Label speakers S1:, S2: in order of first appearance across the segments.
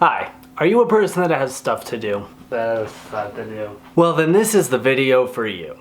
S1: Hi, are you a person that has stuff to do? Well, then this is the video for you.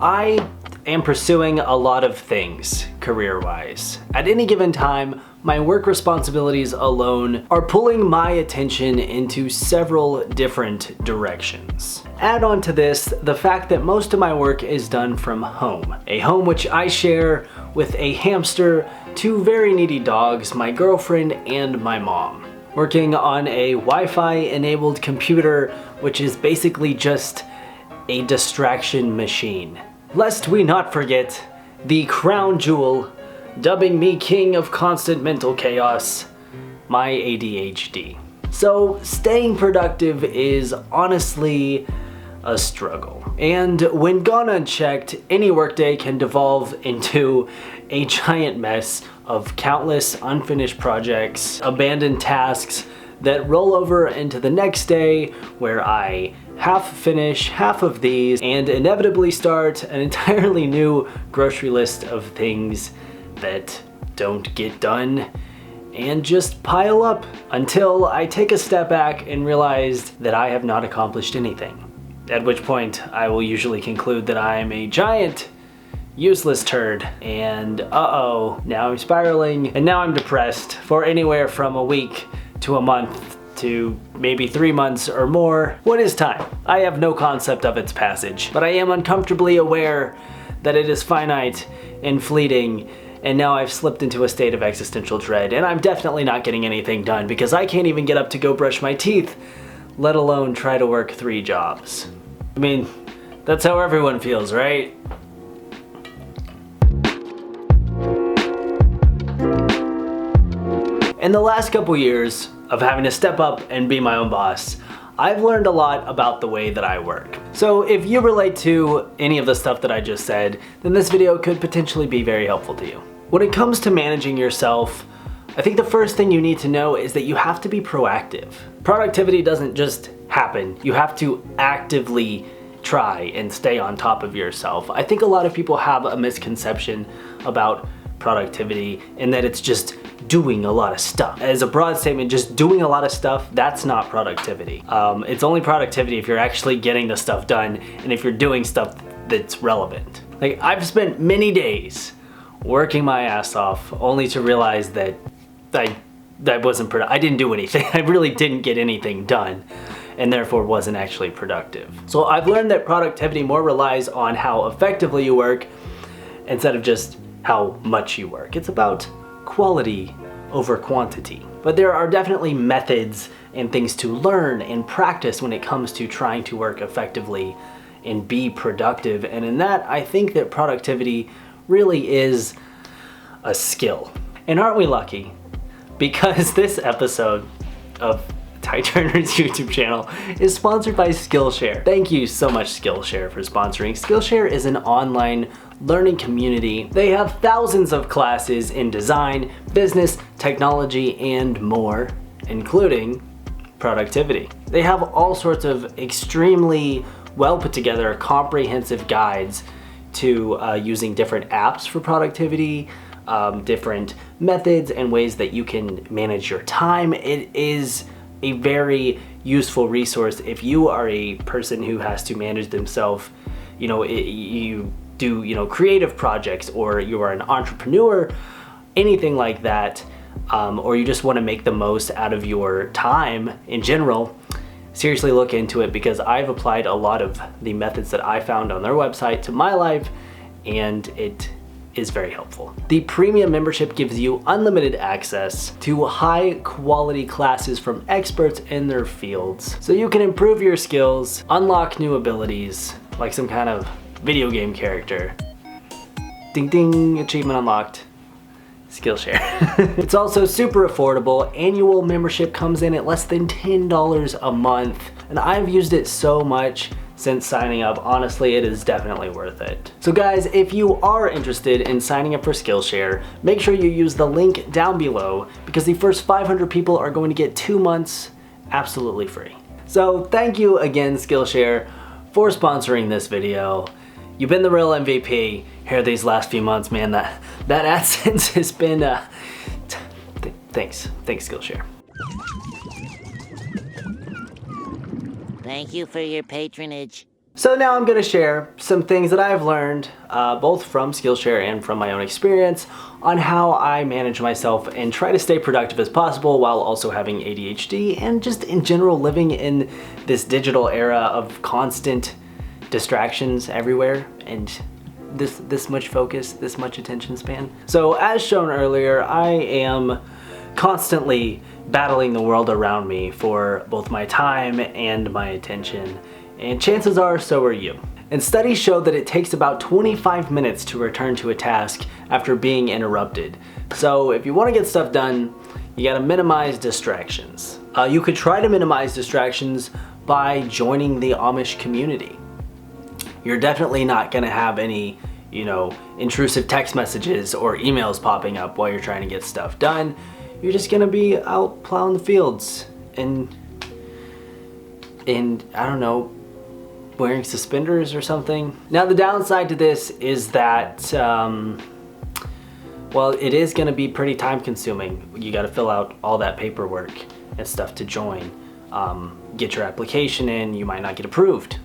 S1: I am pursuing a lot of things career-wise. At any given time, my work responsibilities alone are pulling my attention into several different directions. Add on to this the fact that most of my work is done from home, a home which I share with a hamster, 2 very needy dogs, my girlfriend, and my mom. Working on a Wi-Fi enabled computer, which is basically just a distraction machine. Lest we not forget the crown jewel, dubbing me king of constant mental chaos, my ADHD. So staying productive is honestly a struggle. And when gone unchecked, any workday can devolve into a giant mess of countless unfinished projects, abandoned tasks that roll over into the next day where I half finish half of these and inevitably start an entirely new grocery list of things that don't get done and just pile up until I take a step back and realize that I have not accomplished anything. At which point I will usually conclude that I am a giant useless turd and uh-oh, now I'm spiraling and now I'm depressed for anywhere from a week to a month to maybe 3 months or more. What is time? I have no concept of its passage, but I am uncomfortably aware that it is finite and fleeting, and now I've slipped into a state of existential dread, and I'm definitely not getting anything done because I can't even get up to go brush my teeth, let alone try to work 3 jobs. I mean, that's how everyone feels, right? In the last couple years of having to step up and be my own boss, I've learned a lot about the way that I work. So if you relate to any of the stuff that I just said, then this video could potentially be very helpful to you. When it comes to managing yourself, I think the first thing you need to know is that you have to be proactive. Productivity doesn't just happen. You have to actively try and stay on top of yourself. I think a lot of people have a misconception about productivity and that it's just doing a lot of stuff. As a broad statement, just doing a lot of stuff, that's not productivity. It's only productivity if you're actually getting the stuff done and if you're doing stuff that's relevant. Like, I've spent many days working my ass off only to realize that I didn't do anything. I really didn't get anything done and therefore wasn't actually productive. So I've learned that productivity more relies on how effectively you work instead of just how much you work. It's about quality over quantity. But there are definitely methods and things to learn and practice when it comes to trying to work effectively and be productive. And in that, I think that productivity really is a skill. And aren't we lucky? Because this episode of Ty Turner's YouTube channel is sponsored by Skillshare. Thank you so much, Skillshare, for sponsoring. Skillshare is an online learning community. They have thousands of classes in design, business, technology, and more, including productivity. They have all sorts of extremely well put together, comprehensive guides to using different apps for productivity, different methods and ways that you can manage your time. It is a very useful resource if you are a person who has to manage themselves. You know, you do creative projects, or you are an entrepreneur, anything like that, or you just want to make the most out of your time in general. Seriously look into it, because I've applied a lot of the methods that I found on their website to my life, and it is very helpful. The premium membership gives you unlimited access to high quality classes from experts in their fields, so you can improve your skills, unlock new abilities, like some kind of video game character. Ding ding, achievement unlocked. Skillshare. It's also super affordable. Annual membership comes in at less than $10 a month, and I've used it so much since signing up. Honestly, it is definitely worth it. So guys, if you are interested in signing up for Skillshare, make sure you use the link down below, because the first 500 people are going to get 2 months absolutely free. So thank you again, Skillshare, for sponsoring this video. You've been the real MVP here these last few months, man. That AdSense has been Thanks Skillshare.
S2: Thank you for your patronage.
S1: So now I'm going to share some things that I've learned, both from Skillshare and from my own experience, on how I manage myself and try to stay productive as possible while also having ADHD and just in general living in this digital era of constant distractions everywhere and this much focus, this much attention span. So as shown earlier, I am constantly battling the world around me for both my time and my attention. And chances are, so are you. And studies show that it takes about 25 minutes to return to a task after being interrupted. So if you want to get stuff done, you gotta minimize distractions. You could try to minimize distractions by joining the Amish community. You're definitely not gonna have any, intrusive text messages or emails popping up while you're trying to get stuff done. You're just gonna be out plowing the fields and I don't know, wearing suspenders or something. Now the downside to this is that, well, it is gonna be pretty time consuming. You gotta fill out all that paperwork and stuff to join. Get your application in, you might not get approved.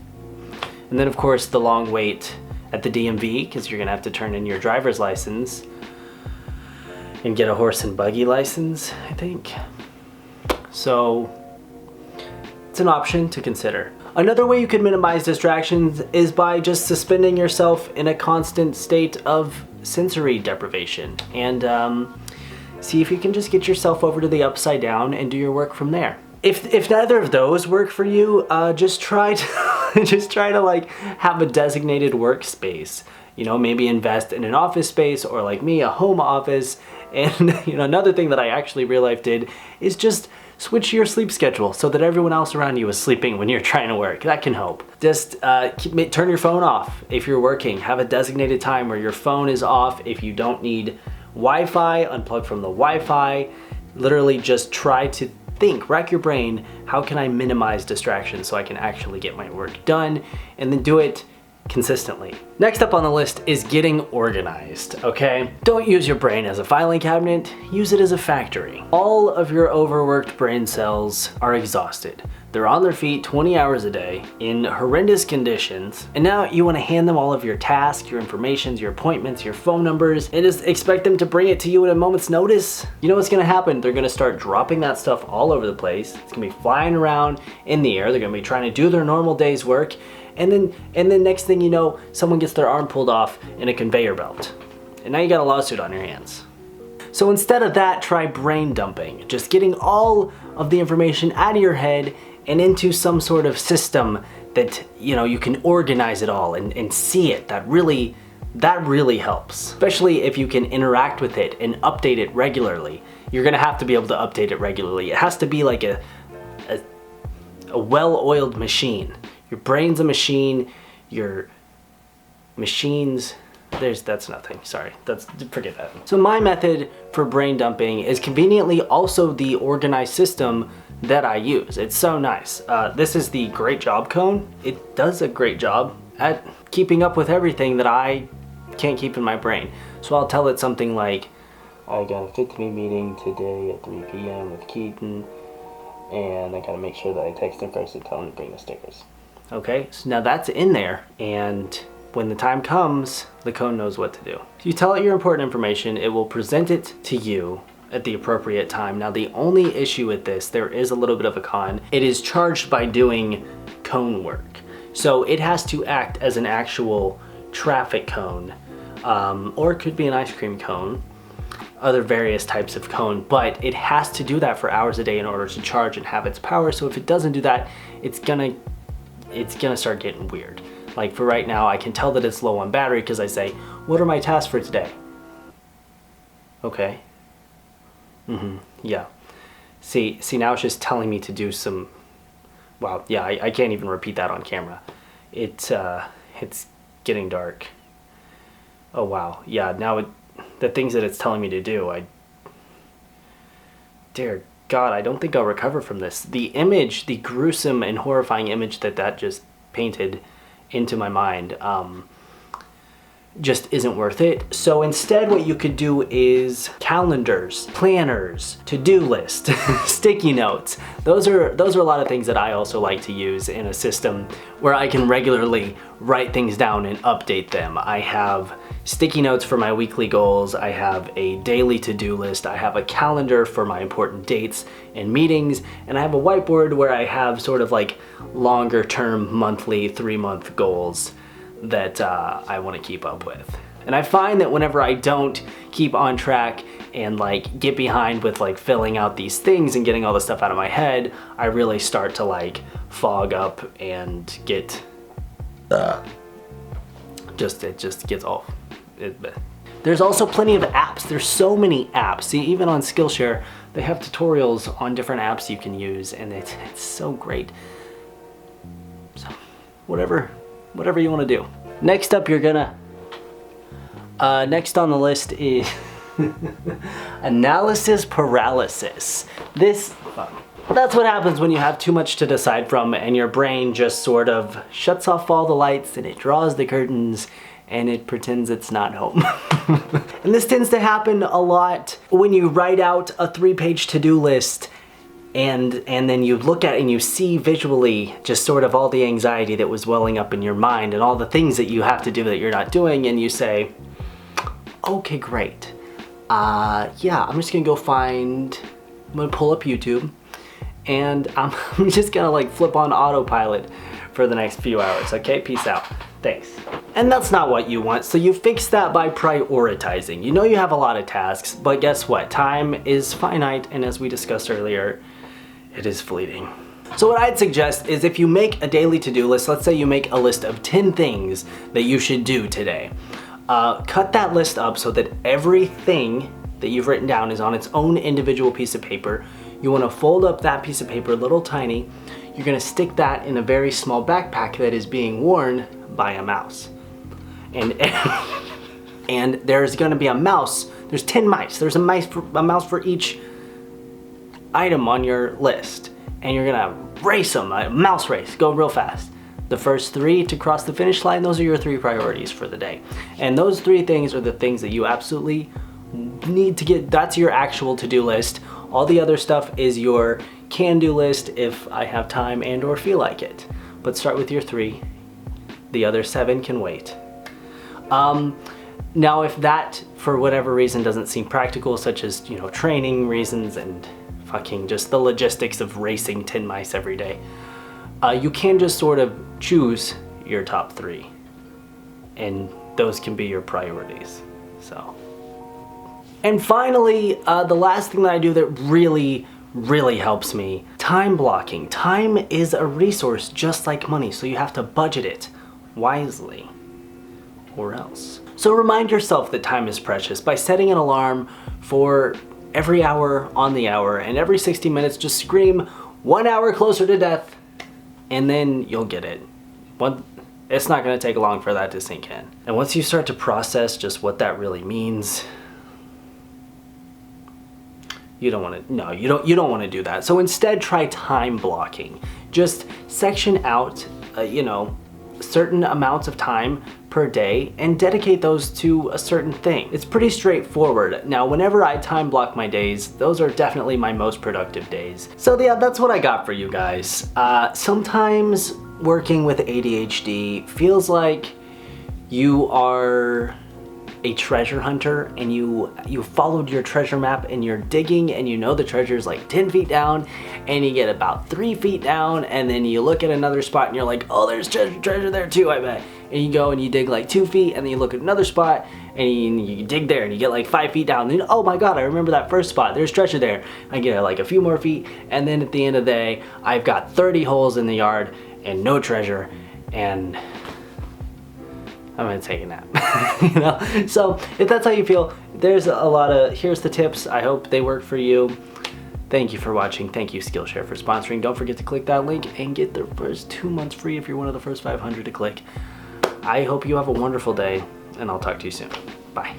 S1: And then of course the long wait at the DMV, because you're gonna have to turn in your driver's license and get a horse and buggy license, I think. So it's an option to consider. Another way you can minimize distractions is by just suspending yourself in a constant state of sensory deprivation and see if you can just get yourself over to the upside down and do your work from there. If neither of those work for you, just try to like have a designated workspace. Maybe invest in an office space or like me, a home office. And another thing that I actually real life did is just switch your sleep schedule so that everyone else around you is sleeping when you're trying to work. That can help. Just turn your phone off if you're working. Have a designated time where your phone is off. If you don't need Wi-Fi, unplug from the Wi-Fi. Literally just try to think, rack your brain, how can I minimize distractions so I can actually get my work done, and then do it consistently. Next up on the list is getting organized, okay? Don't use your brain as a filing cabinet, use it as a factory. All of your overworked brain cells are exhausted. They're on their feet 20 hours a day in horrendous conditions, and now you want to hand them all of your tasks, your informations, your appointments, your phone numbers, and just expect them to bring it to you at a moment's notice? You know what's gonna happen? They're gonna start dropping that stuff all over the place. It's gonna be flying around in the air. They're gonna be trying to do their normal day's work, and then next thing you know, someone gets their arm pulled off in a conveyor belt. And now you got a lawsuit on your hands. So instead of that, try brain dumping. Just getting all of the information out of your head and into some sort of system that, you can organize it all and see it. That really helps. Especially if you can interact with it and update it regularly. You're gonna have to be able to update it regularly. It has to be like a well-oiled machine. Your brain's a machine, your machines, that's nothing, sorry, forget that. So my method for brain dumping is conveniently also the organized system that I use. It's so nice. This is the Great Job Cone. It does a great job at keeping up with everything that I can't keep in my brain. So I'll tell it something like, I got a 15 meeting today at 3 p.m. with Keaton, and I gotta make sure that I text him first and tell him to bring the stickers. Okay, so now that's in there, and when the time comes, the cone knows what to do. If you tell it your important information, it will present it to you at the appropriate time. Now the only issue with this, there is a little bit of a con. It is charged by doing cone work. So it has to act as an actual traffic cone, or it could be an ice cream cone, other various types of cone, but it has to do that for hours a day in order to charge and have its power. So if it doesn't do that, it's gonna start getting weird. Like for right now, I can tell that it's low on battery because I say, what are my tasks for today? Okay. Yeah. See, now it's just telling me to do some, wow, yeah, I can't even repeat that on camera. It's getting dark. Oh wow, yeah, now the things that it's telling me to do, dear God, I don't think I'll recover from this. The image, the gruesome and horrifying image that just painted into my mind, just isn't worth it. So instead what you could do is calendars, planners, to-do list, sticky notes. Those are a lot of things that I also like to use in a system where I can regularly write things down and update them. I have sticky notes for my weekly goals, I have a daily to-do list, I have a calendar for my important dates and meetings, and I have a whiteboard where I have sort of like longer term monthly 3-month goals that I want to keep up with. And I find that whenever I don't keep on track and like get behind with like filling out these things and getting all the stuff out of my head, I really start to like fog up and get it just gets off. There's also plenty of apps. There's so many apps. See, even on Skillshare, they have tutorials on different apps you can use, and it's so great. So whatever you want to do. Next up, next on the list is analysis paralysis. That's what happens when you have too much to decide from and your brain just sort of shuts off all the lights and it draws the curtains and it pretends it's not home. And this tends to happen a lot when you write out a 3-page to-do list and then you look at it and you see visually just sort of all the anxiety that was welling up in your mind and all the things that you have to do that you're not doing, and you say, okay, great. Yeah, I'm just gonna I'm gonna pull up YouTube and I'm just gonna like flip on autopilot for the next few hours. Okay, peace out. Thanks. And that's not what you want, so you fix that by prioritizing. You know you have a lot of tasks, but guess what? Time is finite, and as we discussed earlier, it is fleeting. So what I'd suggest is if you make a daily to-do list, let's say you make a list of 10 things that you should do today. Cut that list up so that everything that you've written down is on its own individual piece of paper. You want to fold up that piece of paper a little tiny. You're going to stick that in a very small backpack that is being worn by a mouse. And there's going to be a mouse. There's 10 mice. There's a mouse for each item on your list, and you're gonna race them, a mouse race, go real fast. The first 3 to cross the finish line, those are your 3 priorities for the day. And those 3 things are the things that you absolutely need to get. That's your actual to-do list. All the other stuff is your can-do list if I have time and or feel like it. But start with your 3. The other 7 can wait. Now if that, for whatever reason, doesn't seem practical, such as, you know, training reasons and fucking just the logistics of racing 10 mice every day, you can just sort of choose your top 3, and those can be your priorities. So, and finally, the last thing that I do that really helps me, time blocking. Time is a resource just like money, so you have to budget it wisely or else. So remind yourself that time is precious by setting an alarm for every hour on the hour, and every 60 minutes just scream 1 hour closer to death, and then you'll get it. It's not gonna take long for that to sink in. And once you start to process just what that really means, you don't wanna do that. So instead, try time blocking. Just section out, certain amounts of time per day and dedicate those to a certain thing. It's pretty straightforward. Now, whenever I time block my days, those are definitely my most productive days. So yeah, that's what I got for you guys. Sometimes working with ADHD feels like you are a treasure hunter and you followed your treasure map and you're digging and you know the treasure's like 10 feet down, and you get about 3 feet down, and then you look at another spot and you're like, oh, there's treasure there too, I bet. And you go and you dig like 2 feet, and then you look at another spot and you dig there and you get like 5 feet down, and then, oh my god, I remember that first spot, there's treasure there. I get like a few more feet, and then at the end of the day, I've got 30 holes in the yard and no treasure, and I'm gonna take a nap. So if that's how you feel, there's a lot of, here's the tips. I hope they work for you. Thank you for watching. Thank you, Skillshare, for sponsoring. Don't forget to click that link and get the first 2 months free if you're one of the first 500 to click. I hope you have a wonderful day, and I'll talk to you soon. Bye.